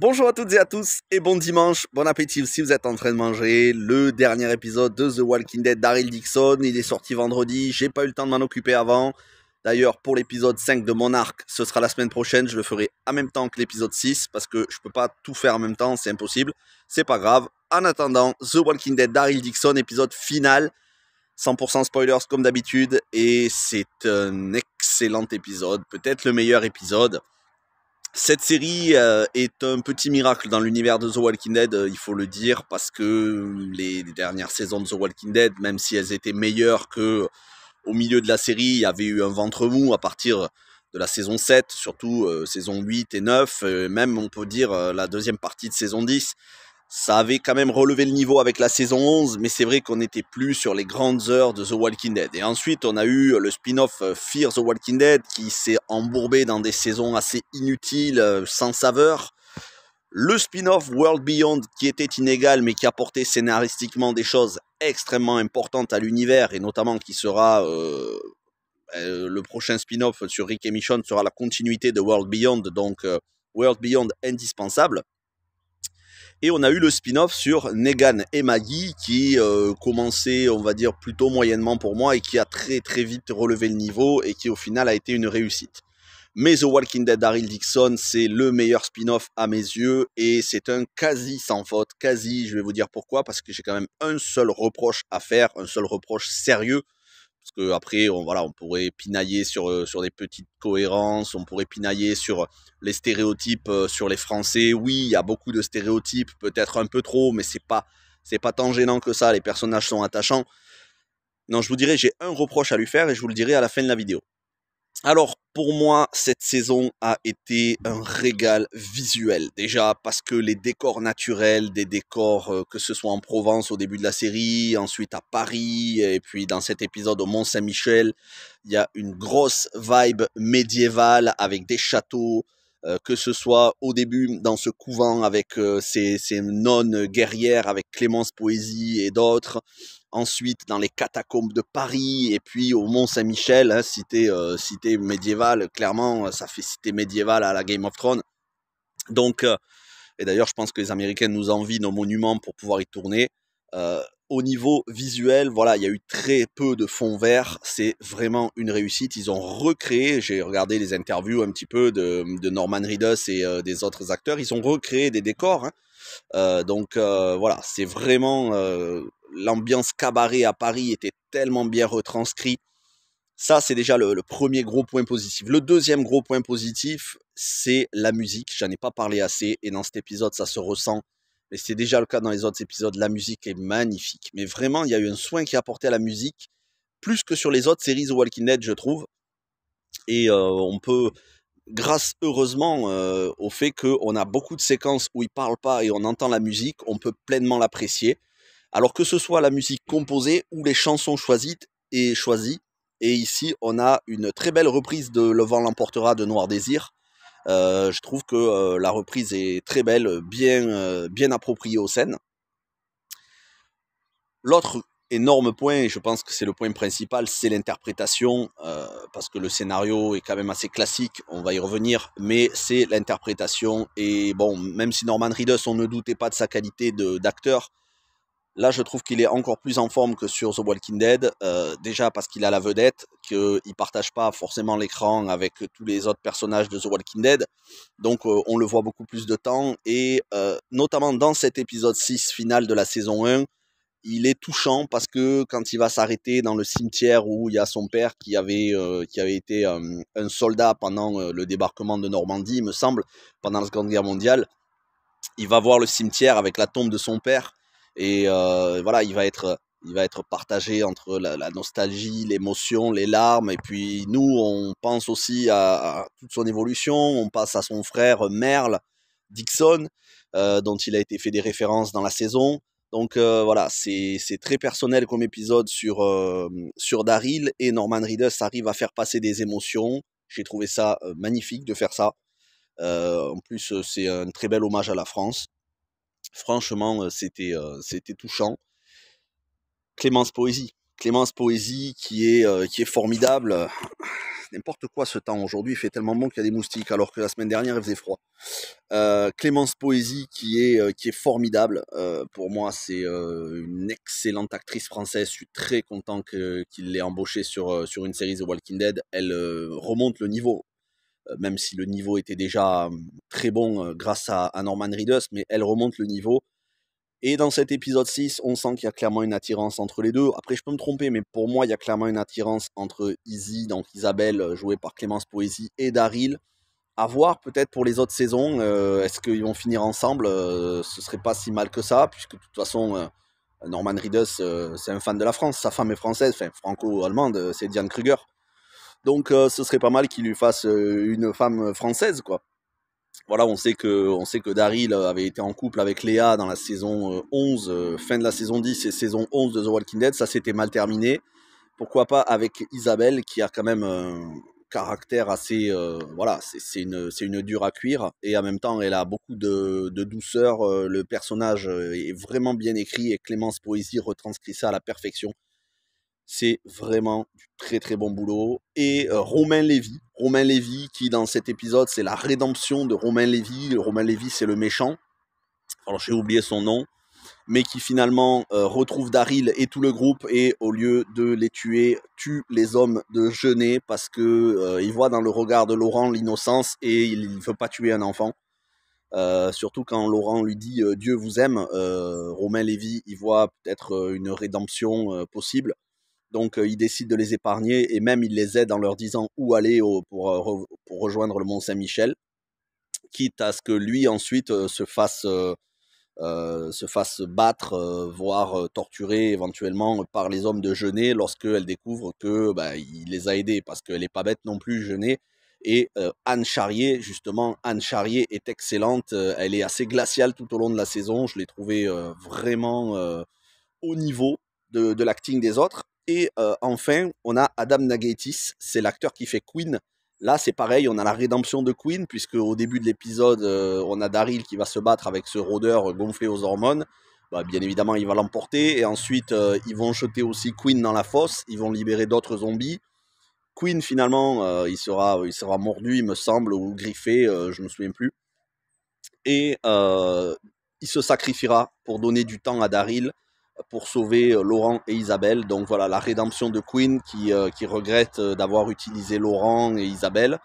Bonjour à toutes et à tous et bon dimanche, bon appétit si vous êtes en train de manger le dernier épisode de The Walking Dead d'Daryl Dixon. Il est sorti vendredi, j'ai pas eu le temps de m'en occuper avant. D'ailleurs, pour l'épisode 5 de mon arc, ce sera la semaine prochaine, je le ferai en même temps que l'épisode 6 parce que je peux pas tout faire en même temps, c'est impossible. C'est pas grave. En attendant, The Walking Dead d'Daryl Dixon, épisode final, 100% spoilers comme d'habitude, et c'est un excellent épisode, peut-être le meilleur épisode. Cette série est un petit miracle dans l'univers de The Walking Dead, il faut le dire, parce que les dernières saisons de The Walking Dead, même si elles étaient meilleures que au milieu de la série, il y avait eu un ventre mou à partir de la saison 7, surtout saison 8 et 9, même on peut dire la deuxième partie de saison 10. Ça avait quand même relevé le niveau avec la saison 11, mais c'est vrai qu'on n'était plus sur les grandes heures de The Walking Dead. Et ensuite, on a eu le spin-off Fear the Walking Dead qui s'est embourbé dans des saisons assez inutiles, sans saveur. Le spin-off World Beyond qui était inégal, mais qui apportait scénaristiquement des choses extrêmement importantes à l'univers, et notamment qui sera le prochain spin-off sur Rick et Michonne sera la continuité de World Beyond, donc World Beyond indispensable. Et on a eu le spin-off sur Negan et Maggie qui commençait, on va dire, plutôt moyennement pour moi et qui a très très vite relevé le niveau et qui au final a été une réussite. Mais The Walking Dead d'Daryl Dixon, c'est le meilleur spin-off à mes yeux et c'est un quasi sans faute, quasi, je vais vous dire pourquoi, parce que j'ai quand même un seul reproche à faire, un seul reproche sérieux. Parce que après, on pourrait pinailler sur des petites cohérences, on pourrait pinailler sur les stéréotypes sur les Français. Oui, il y a beaucoup de stéréotypes, peut-être un peu trop, mais c'est pas tant gênant que ça. Les personnages sont attachants. Non, je vous dirais, j'ai un reproche à lui faire et je vous le dirai à la fin de la vidéo. Alors, pour moi, cette saison a été un régal visuel. Déjà parce que les décors naturels, des décors que ce soit en Provence au début de la série, ensuite à Paris, et puis dans cet épisode au Mont-Saint-Michel, il y a une grosse vibe médiévale avec des châteaux, que ce soit au début dans ce couvent avec ces nonnes guerrières avec Clémence Poésie et d'autres, ensuite dans les catacombes de Paris, et puis au Mont-Saint-Michel, hein, cité médiévale, clairement, ça fait cité médiévale à la Game of Thrones. Donc, et d'ailleurs, je pense que les Américains nous envient nos monuments pour pouvoir y tourner. Au niveau visuel, voilà, il y a eu très peu de fond vert, c'est vraiment une réussite. Ils ont recréé, j'ai regardé les interviews un petit peu de Norman Reedus et des autres acteurs, ils ont recréé des décors, hein. Voilà, c'est vraiment l'ambiance cabaret à Paris était tellement bien retranscrit. Ça, c'est déjà le premier gros point positif. Le deuxième gros point positif, c'est la musique. J'en ai pas parlé assez et dans cet épisode, ça se ressent. Mais c'est déjà le cas dans les autres épisodes. La musique est magnifique. Mais vraiment, il y a eu un soin qui est apporté à la musique, plus que sur les autres séries The Walking Dead, je trouve. Et on peut, grâce heureusement au fait qu'on a beaucoup de séquences où il parle pas et on entend la musique, on peut pleinement l'apprécier. Alors que ce soit la musique composée ou les chansons choisies. Et ici, on a une très belle reprise de Le vent l'emportera de Noir Désir. Je trouve que la reprise est très belle, bien appropriée aux scènes. L'autre énorme point, et je pense que c'est le point principal, c'est l'interprétation, parce que le scénario est quand même assez classique, on va y revenir, mais c'est l'interprétation. Et bon, même si Norman Reedus, on ne doutait pas de sa qualité d'acteur, là je trouve qu'il est encore plus en forme que sur The Walking Dead, déjà parce qu'il a la vedette, qu'il ne partage pas forcément l'écran avec tous les autres personnages de The Walking Dead, donc on le voit beaucoup plus de temps, et notamment dans cet épisode 6 final de la saison 1, il est touchant parce que quand il va s'arrêter dans le cimetière où il y a son père qui avait été un soldat pendant le débarquement de Normandie, il me semble, pendant la Seconde Guerre mondiale, il va voir le cimetière avec la tombe de son père et voilà, il va être partagé entre la nostalgie, l'émotion, les larmes, et puis nous, on pense aussi à toute son évolution, on passe à son frère Merle Dixon, dont il a été fait des références dans la saison. Donc voilà, c'est très personnel comme épisode sur Daryl, et Norman Reedus arrive à faire passer des émotions. J'ai trouvé ça magnifique de faire ça. En plus, c'est un très bel hommage à la France. Franchement, c'était touchant. Clémence Poésie qui est formidable. n'importe quoi ce temps. Aujourd'hui, il fait tellement bon qu'il y a des moustiques, alors que la semaine dernière, il faisait froid. Clémence Poésy qui est formidable. Pour moi, c'est une excellente actrice française. Je suis très content qu'il l'ait embauchée sur une série The Walking Dead. Elle remonte le niveau, même si le niveau était déjà très bon grâce à Norman Reedus, mais elle remonte le niveau. Et dans cet épisode 6, on sent qu'il y a clairement une attirance entre les deux. Après, je peux me tromper, mais pour moi, il y a clairement une attirance entre Izzy, donc Isabelle, jouée par Clémence Poésy, et Daryl. À voir peut-être pour les autres saisons. Est-ce qu'ils vont finir ensemble? Ce serait pas si mal que ça, puisque de toute façon, Norman Reedus, c'est un fan de la France. Sa femme est française, enfin franco-allemande, c'est Diane Kruger. Donc ce serait pas mal qu'il lui fasse une femme française, quoi. Voilà, on sait que Daryl avait été en couple avec Léa dans la saison 11, fin de la saison 10 et saison 11 de The Walking Dead. Ça s'était mal terminé. Pourquoi pas avec Isabelle, qui a quand même un caractère assez... voilà, c'est une dure à cuire. Et en même temps, elle a beaucoup de douceur. Le personnage est vraiment bien écrit et Clémence Poésy retranscrit ça à la perfection. C'est vraiment du très très bon boulot. Et Romain Lévy qui dans cet épisode, c'est la rédemption de Romain Lévy. Romain Lévy, c'est le méchant. Alors j'ai oublié son nom, mais qui finalement retrouve Daryl et tout le groupe et au lieu de les tuer, tue les hommes de Genet parce que il voit dans le regard de Laurent l'innocence et il ne veut pas tuer un enfant. Surtout quand Laurent lui dit Dieu vous aime, Romain Lévy il voit peut-être une rédemption possible. Donc il décide de les épargner et même il les aide en leur disant où aller pour rejoindre le Mont Saint-Michel, quitte à ce que lui ensuite se fasse battre, voire torturer éventuellement par les hommes de Genet lorsqu'elle découvre que il les a aidés, parce qu'elle n'est pas bête non plus, Genet. Et Anne Charrier, justement, Anne Charrier est excellente, elle est assez glaciale tout au long de la saison, je l'ai trouvée vraiment au niveau de l'acting des autres. Et enfin, on a Adam Nagaitis, c'est l'acteur qui fait Queen. Là, c'est pareil, on a la rédemption de Queen, puisque au début de l'épisode, on a Daryl qui va se battre avec ce rôdeur gonflé aux hormones. Bien évidemment, il va l'emporter. Et ensuite, ils vont jeter aussi Queen dans la fosse. Ils vont libérer d'autres zombies. Queen, finalement, il sera mordu, il me semble, ou griffé, je ne me souviens plus. Et il se sacrifiera pour donner du temps à Daryl, pour sauver Laurent et Isabelle. Donc voilà, la rédemption de Queen qui regrette d'avoir utilisé Laurent et Isabelle.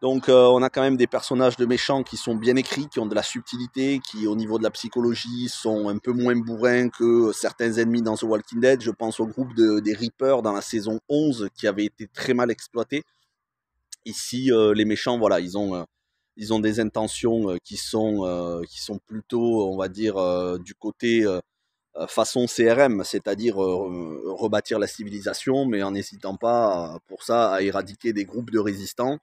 Donc on a quand même des personnages de méchants qui sont bien écrits, qui ont de la subtilité, qui au niveau de la psychologie sont un peu moins bourrins que certains ennemis dans The Walking Dead. Je pense au groupe des Reapers dans la saison 11 qui avait été très mal exploité. Ici, les méchants, voilà, ils ont des intentions qui sont plutôt, on va dire, du côté façon CRM, c'est-à-dire rebâtir la civilisation, mais en n'hésitant pas pour ça à éradiquer des groupes de résistants.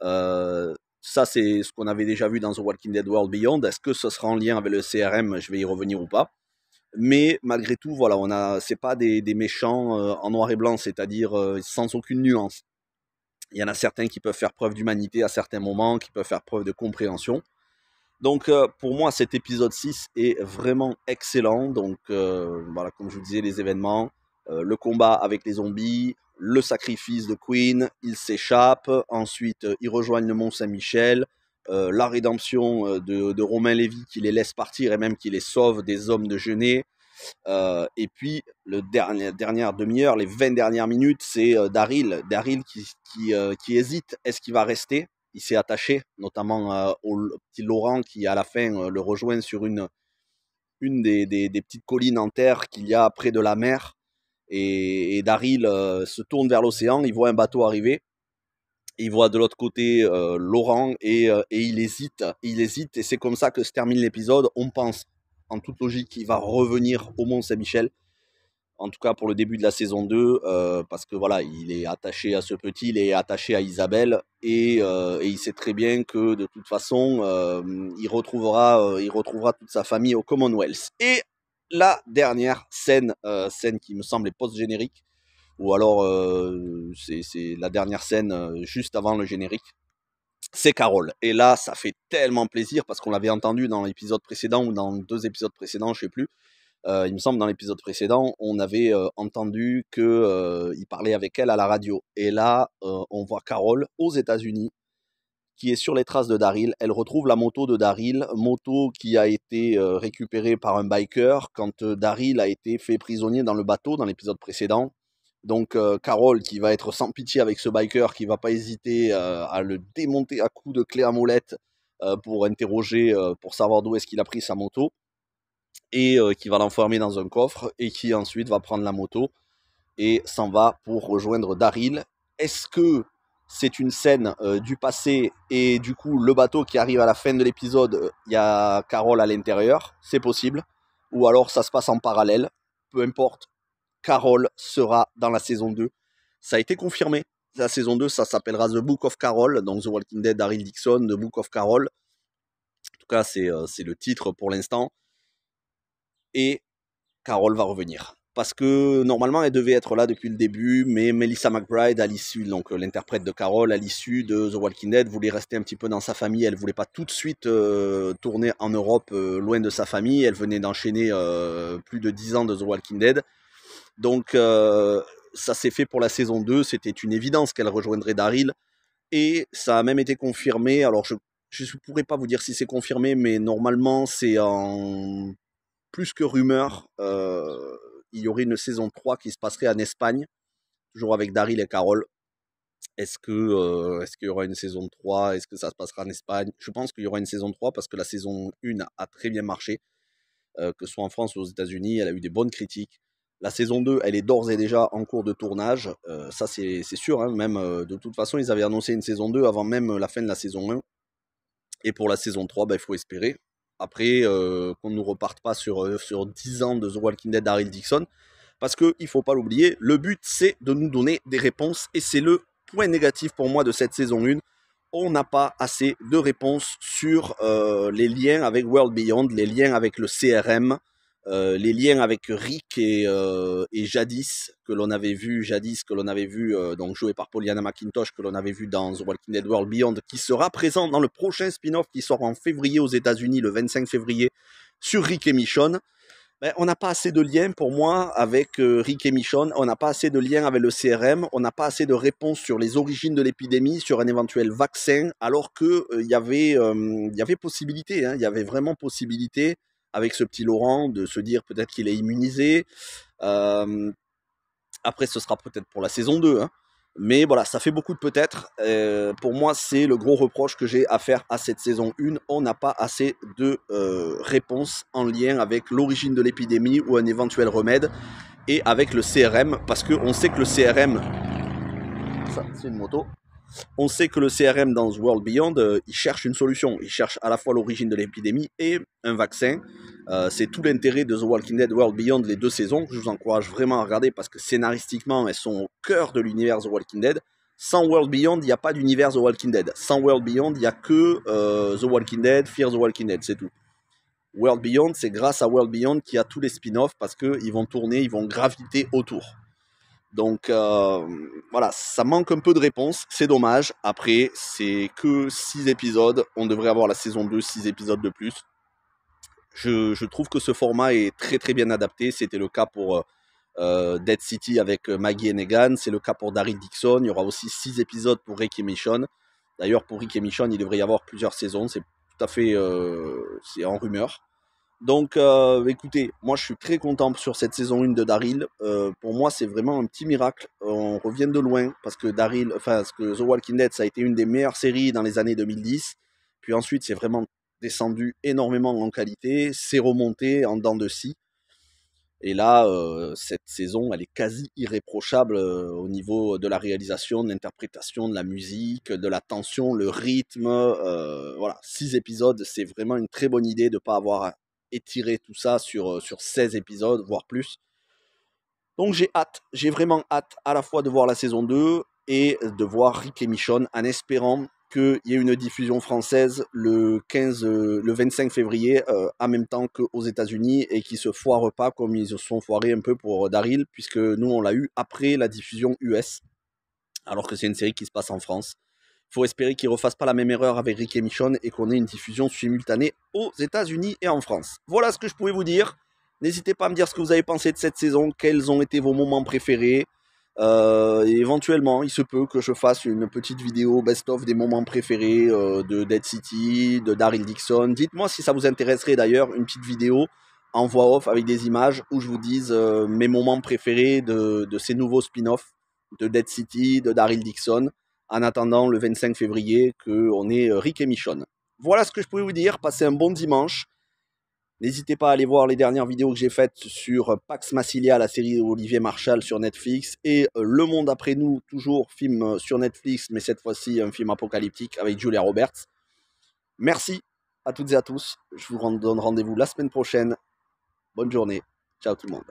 Ça, c'est ce qu'on avait déjà vu dans The Walking Dead World Beyond. Est-ce que ce sera en lien avec le CRM? Je vais y revenir ou pas. Mais malgré tout, voilà, c'est pas des méchants en noir et blanc, c'est-à-dire sans aucune nuance. Il y en a certains qui peuvent faire preuve d'humanité à certains moments, qui peuvent faire preuve de compréhension. Donc pour moi, cet épisode 6 est vraiment excellent. Donc voilà, comme je vous disais, les événements, le combat avec les zombies, le sacrifice de Queen, il s'échappe, ensuite ils rejoignent le Mont Saint-Michel, la rédemption de Romain Lévy qui les laisse partir et même qui les sauve des hommes de Genet. Et puis, dernière demi-heure, les 20 dernières minutes, c'est Daryl qui hésite. Est-ce qu'il va rester? Il s'est attaché, notamment au petit Laurent qui, à la fin, le rejoint sur une des petites collines en terre qu'il y a près de la mer. Et Daryl se tourne vers l'océan, il voit un bateau arriver. Il voit de l'autre côté Laurent et il hésite. Et c'est comme ça que se termine l'épisode. On pense, en toute logique, qu'il va revenir au Mont Saint-Michel. En tout cas pour le début de la saison 2, parce que voilà, il est attaché à ce petit, il est attaché à Isabelle, et il sait très bien que de toute façon, il retrouvera toute sa famille au Commonwealth. Et la dernière scène qui me semble est post-générique, ou alors c'est la dernière scène juste avant le générique, c'est Carole. Et là, ça fait tellement plaisir, parce qu'on l'avait entendu dans l'épisode précédent, ou dans 2 épisodes précédents, je sais plus. Il me semble dans l'épisode précédent, on avait entendu qu'il parlait avec elle à la radio. Et là, on voit Carol aux États-Unis qui est sur les traces de Daryl. Elle retrouve la moto de Daryl, moto qui a été récupérée par un biker quand Daryl a été fait prisonnier dans le bateau dans l'épisode précédent. Donc Carol qui va être sans pitié avec ce biker, qui va pas hésiter à le démonter à coups de clé à molette pour interroger, pour savoir d'où est-ce qu'il a pris sa moto, et qui va l'enfermer dans un coffre, et qui ensuite va prendre la moto et s'en va pour rejoindre Daryl. Est-ce que c'est une scène du passé, et du coup le bateau qui arrive à la fin de l'épisode, il y a Carol à l'intérieur? C'est possible. Ou alors ça se passe en parallèle. Peu importe, Carol sera dans la saison 2. Ça a été confirmé. La saison 2, ça s'appellera The Book of Carol, donc The Walking Dead, Daryl Dixon, The Book of Carol. En tout cas, c'est le titre pour l'instant. Et Carol va revenir. Parce que normalement, elle devait être là depuis le début, mais Melissa McBride, à l'issue, donc l'interprète de Carol, à l'issue de The Walking Dead, voulait rester un petit peu dans sa famille. Elle voulait pas tout de suite tourner en Europe, loin de sa famille. Elle venait d'enchaîner plus de 10 ans de The Walking Dead. Donc, ça s'est fait pour la saison 2. C'était une évidence qu'elle rejoindrait Daryl. Et ça a même été confirmé. Alors, je ne pourrais pas vous dire si c'est confirmé, mais normalement, c'est en plus que rumeur. Il y aurait une saison 3 qui se passerait en Espagne, toujours avec Daryl et Carol. Est-ce qu'il y aura une saison 3? Est-ce que ça se passera en Espagne? Je pense qu'il y aura une saison 3 parce que la saison 1 a très bien marché, que ce soit en France ou aux États-Unis. Elle a eu des bonnes critiques. La saison 2, elle est d'ores et déjà en cours de tournage. Ça, c'est sûr. Hein, même de toute façon, ils avaient annoncé une saison 2 avant même la fin de la saison 1. Et pour la saison 3, il faut espérer. Après, qu'on ne nous reparte pas sur 10 ans de The Walking Dead Daryl Dixon. Parce qu'il ne faut pas l'oublier, le but, c'est de nous donner des réponses. Et c'est le point négatif pour moi de cette saison 1. On n'a pas assez de réponses sur les liens avec World Beyond, les liens avec le CRM, les liens avec Rick et Jadis, que l'on avait vu, donc joué par Pollyanna McIntosh, que l'on avait vu dans The Walking Dead World Beyond, qui sera présent dans le prochain spin-off qui sort en février aux États-Unis, le 25 février, sur Rick et Michonne. On n'a pas assez de liens pour moi avec Rick et Michonne, on n'a pas assez de liens avec le CRM, on n'a pas assez de réponses sur les origines de l'épidémie, sur un éventuel vaccin, alors que y avait possibilité, hein, il y avait vraiment possibilité avec ce petit Laurent de se dire peut-être qu'il est immunisé. Après, ce sera peut-être pour la saison 2, hein. Mais voilà, ça fait beaucoup de peut-être. Pour moi, c'est le gros reproche que j'ai à faire à cette saison 1. On n'a pas assez de réponses en lien avec l'origine de l'épidémie ou un éventuel remède, et avec le CRM, parce qu'on sait que le CRM... Ça, c'est une moto. On sait que le CRM dans The World Beyond, il cherche une solution. Il cherche à la fois l'origine de l'épidémie et un vaccin. C'est tout l'intérêt de The Walking Dead World Beyond, les 2 saisons. Je vous encourage vraiment à regarder parce que scénaristiquement, elles sont au cœur de l'univers The Walking Dead. Sans World Beyond, il n'y a pas d'univers The Walking Dead. Sans World Beyond, il n'y a que The Walking Dead, Fear the Walking Dead, c'est tout. World Beyond, c'est grâce à World Beyond qu'il y a tous les spin-offs parce qu'ils vont tourner, ils vont graviter autour. Donc voilà, ça manque un peu de réponse, c'est dommage. Après, c'est que 6 épisodes, on devrait avoir la saison 2, 6 épisodes de plus. Je trouve que ce format est très très bien adapté. C'était le cas pour Dead City avec Maggie et Negan, c'est le cas pour Daryl Dixon. Il y aura aussi 6 épisodes pour Rick et Michonne. D'ailleurs, pour Rick et Michonne, il devrait y avoir plusieurs saisons, c'est tout à fait c'est en rumeur. Donc écoutez, moi je suis très content sur cette saison 1 de Daryl. Pour moi c'est vraiment un petit miracle. On revient de loin parce que parce que The Walking Dead ça a été une des meilleures séries dans les années 2010. Puis ensuite c'est vraiment descendu énormément en qualité, c'est remonté en dents de scie. Et là, cette saison, elle est quasi irréprochable au niveau de la réalisation, de l'interprétation, de la musique, de la tension, le rythme. Voilà, 6 épisodes, c'est vraiment une très bonne idée de ne pas avoir étiré tout ça sur 16 épisodes, voire plus. Donc j'ai vraiment hâte à la fois de voir la saison 2 et de voir Rick et Michonne, en espérant qu'il y ait une diffusion française le 25 février, en même temps qu'aux États-Unis, et qu'ils ne se foirent pas comme ils se sont foirés un peu pour Daryl, puisque nous on l'a eu après la diffusion US, alors que c'est une série qui se passe en France. Il faut espérer qu'ils ne refassent pas la même erreur avec Rick et Michonne et qu'on ait une diffusion simultanée aux États-Unis et en France. Voilà ce que je pouvais vous dire. N'hésitez pas à me dire ce que vous avez pensé de cette saison, quels ont été vos moments préférés. Et éventuellement, il se peut que je fasse une petite vidéo best-of des moments préférés de Dead City, de Daryl Dixon. Dites-moi si ça vous intéresserait d'ailleurs, une petite vidéo en voix off avec des images où je vous dise mes moments préférés de ces nouveaux spin-offs de Dead City, de Daryl Dixon, en attendant le 25 février qu'on ait Rick et Michonne. Voilà ce que je pouvais vous dire. Passez un bon dimanche. N'hésitez pas à aller voir les dernières vidéos que j'ai faites sur Pax Massilia, la série Olivier Marchal sur Netflix, et Le Monde après nous, toujours film sur Netflix, mais cette fois-ci un film apocalyptique avec Julia Roberts. Merci à toutes et à tous. Je vous donne rendez-vous la semaine prochaine. Bonne journée. Ciao tout le monde.